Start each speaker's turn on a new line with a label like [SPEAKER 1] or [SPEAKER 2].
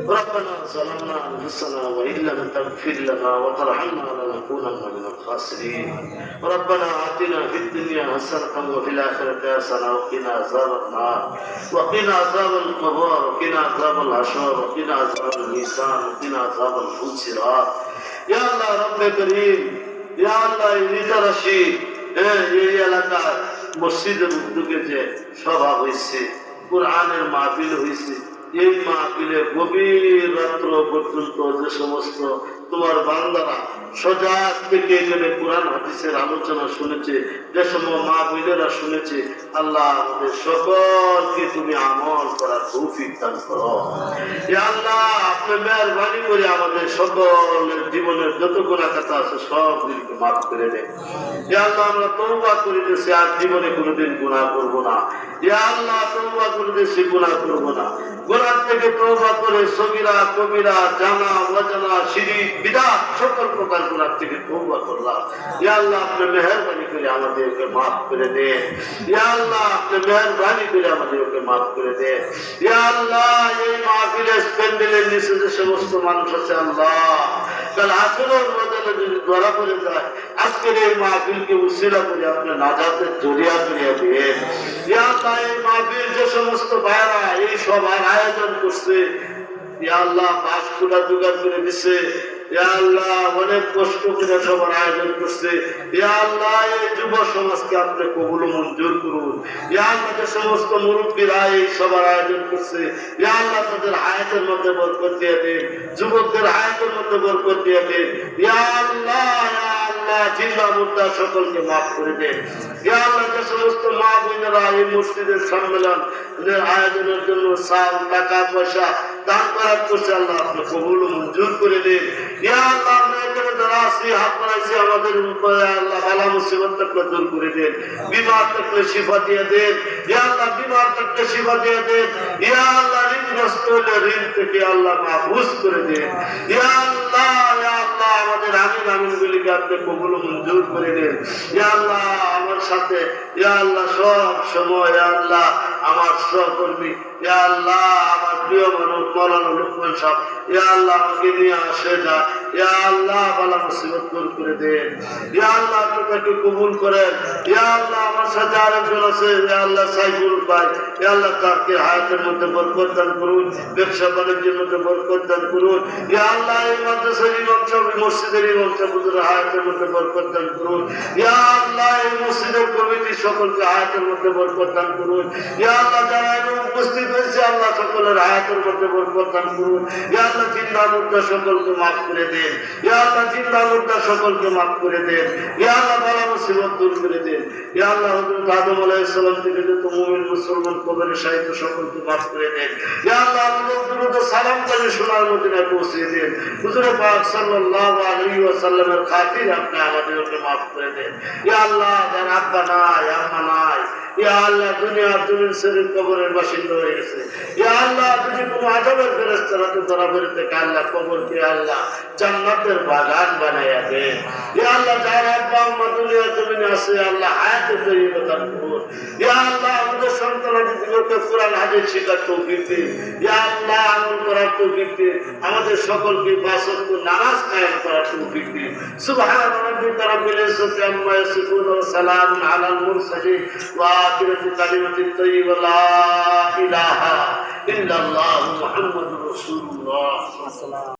[SPEAKER 1] ربنا ظلمنا أنفسنا وإن لم تغفر لنا وترحمنا لنكونن من الخاسرين ربنا آتنا في الدنيا حسنة وفي الآخرة حسنة وقنا عذاب النار وقنا عذاب القبر وقنا عذاب الحشر وقنا عذاب الميزان وقنا عذاب الفجرات يا الله رب كريم يا الله রিজা রশিদ এই এলাকার মসজিদের উদ্যোগে যে সভা হয়েছে কোরআনের মাহফিল হয়েছে এই মাহফিলে গভীর রাত্র পর্যন্ত যে সমস্ত তোমার বান্দারা সজাগ থেকে এখানে কোরআন হাদিসের আলোচনা শুনেছে যে সময় মা বোনেরা শুনেছে আল্লাহ আমাদের সকলকে তুমি আমল করার তৌফিক দান করো ইয়া আল্লাহ আপনি মেহেরবানি করে আমাদের সকলের জীবনের যত গুনাহ খাতা আছে সবগুলোকে মাফ করে দেন ইয়া আল্লাহ আমরা তওবা করিতেছি আর জীবনে কোনোদিন গুনাহ করব না ইয়া আল্লাহ তওবা করিতেছি গুনাহ করব না গুনাহ থেকে তওবা করে সগীরা কবিরা জানা ওয়াজানা শিরক বিদআত সকল প্রকার গুনাহ থেকে তওবা করলাম ইয়া আল্লাহ আপনি মেহেরবানি করে আমাদেরকে maaf করে দেন ইয়া আল্লাহ আপনি মেহেরবানি করে আমাদেরকে maaf করে দেন ইয়া আল্লাহ এই মাহফিলের প্যান্ডেলের নিচে যে সমস্ত মানুষ আছে আল্লাহ কাল আখিরাতের মধ্যে যদি ধরা পড়ে যায় আজকের এই মাহফিলকে উসিলা করে আপনি নাজাতের জরিয়া করে দেন ইয়া আল্লাহ এই মাহফিল যে সমস্ত ভাইরা এই সবার আয়োজন করছে ইয়া আল্লাহ বাসগুলা জোগাড় করে দিছে ইয়া আল্লাহ অনেক কষ্ট করে সবার আয়োজন করছে ইয়া আল্লাহ এই যুব সমাজকে আপনি কবুল মঞ্জুর করুন ইয়া আল্লাহ যে সমস্ত মুরব্বীরা এই সবার আয়োজন করছে ইয়া আল্লাহ তাদের হায়াতের মধ্যে বরকত দিয়ে দেন যুবকদের হায়াতের মধ্যে বরকত দিয়ে দেন ইয়া আল্লাহ জিল্লা মুদ্দা সকলকে মাফ করে দেন ইয়া আল্লাহ যে সমস্ত মা বোনেরা এই মসজিদের সম্মেলন আয়োজনের জন্য সাল টাকা পয়সা দান করার করছে আল্লাহ আপনি কবুল মঞ্জুর করে দেন ইয়া আল্লাহ আমরা এখানে যারা আছি হাত বাড়াইছি আমাদের উপরে আল্লাহ বালা মুসিবত থেকে দূর করে দেন বিমার থেকে শিফা দিয়ে দেন ইয়া আল্লাহ বিমার থেকে শিফা দিয়ে দেন ইয়া আল্লাহ ঋণগ্রস্ত হলে ঋণ থেকে আল্লাহ মাহফুজ করে দেন ইয়া আল্লাহ আমাদের আমিন আমিন গুলিকে আপনি কবুল মঞ্জুর করে দেন ইয়া আল্লাহ আমার সাথে ইয়া আল্লাহ সব সময় ইয়া আল্লাহ আমার সহকর্মী ইয়া আল্লাহ আমার প্রিয় মানুষ মৌলানা লুকমান সাহেব ইয়া আল্লাহ আমাকে নিয়ে আসে যা ইয়া আল্লাহ বালা মুসিবত দূর করে দেন ইয়া আল্লাহ আপনি তাকে কবুল করেন ইয়া আল্লাহ আমার সাথে আরেকজন আছে ইয়া আল্লাহ সাইফুল ভাই ইয়া আল্লাহ তাকে হায়াতের মধ্যে বরকত দান করুন ব্যবসা বাণিজ্যের মধ্যে বরকত দান করুন ইয়া আল্লাহ এই মাদ্রাসার ইমাম সাহেব মসজিদের ইমাম সাহেব হুজুরের হায়াতের মধ্যে বরকত দান করুন ইয়া আল্লাহ এই মসজিদের কমিটি সকলকে হায়াতের মধ্যে বরকত দান করুন ইয়া আল্লাহ যারা উপস্থিত হয়েছে আল্লাহ সকলের হায়াতের মধ্যে বরকত দান করুন ইয়া আল্লাহ জিন্দা মুর্দা সকলকে মাফ করে দেন ইয়া আল্লাহ জিন্দা মুর্দা সকলকে মাফ করে দেন ইয়া আল্লাহ বালা মুসিবত দূর করে দেন ইয়া আল্লাহ হযরত আদম আলাইহিস সালাম থেকে যত মুমিন মুসলমান কবরে শাহিদ সকলকে মাফ করে দেন ইয়া আল্লাহ আমাদের দুরূদ ও সালাম করে সোনার মদিনায় পৌঁছে দেন হুজুর পাক সাল্লাল্লাহু আলাইহি ওয়াসাল্লামের খাতির আপনি আমাদেরকে মাফ করে দেন ইয়া আল্লাহ যারা আব্বা নাই আম্মা নাই ইয়া আল্লাহ দুনিয়া জমিন শরীর কবরের বাসিন্দা হয়ে গেছে ইয়া আল্লাহ যদি কোনো আযাবের ফেরেশতারাতে ধরা পড়ে থাকে আল্লাহ কবরকে আল্লাহ জান্নাতের বাগান বানায়া দেন ইয়া আল্লাহ যারা আব্বা আম্মা দুনিয়া জমিনে আছে আল্লাহ হায়াতে তৈয়বা দান করুন ইয়া আল্লাহ আমাদের সন্তানদেরকে কোরআন হাদিস শিখার তৌফিক দিন ইয়া আল্লাহ আমল করার তৌফিক দিন আমাদের সকলকে পাঁচ ওয়াক্ত নামাজ কায়েম করার তৌফিক দিন সুবহান রাব্বিকা রাব্বিল ইজ্জাতি আম্মা ইয়াসিফুন ওয়া সালামুন আলাল মুরসালিন ওয়া আখিরাতু কালিমাতিত তাইয়্যিবা লা ইলাহা ইল্লাল্লাহু মুহাম্মাদুর রাসূলুল্লাহ।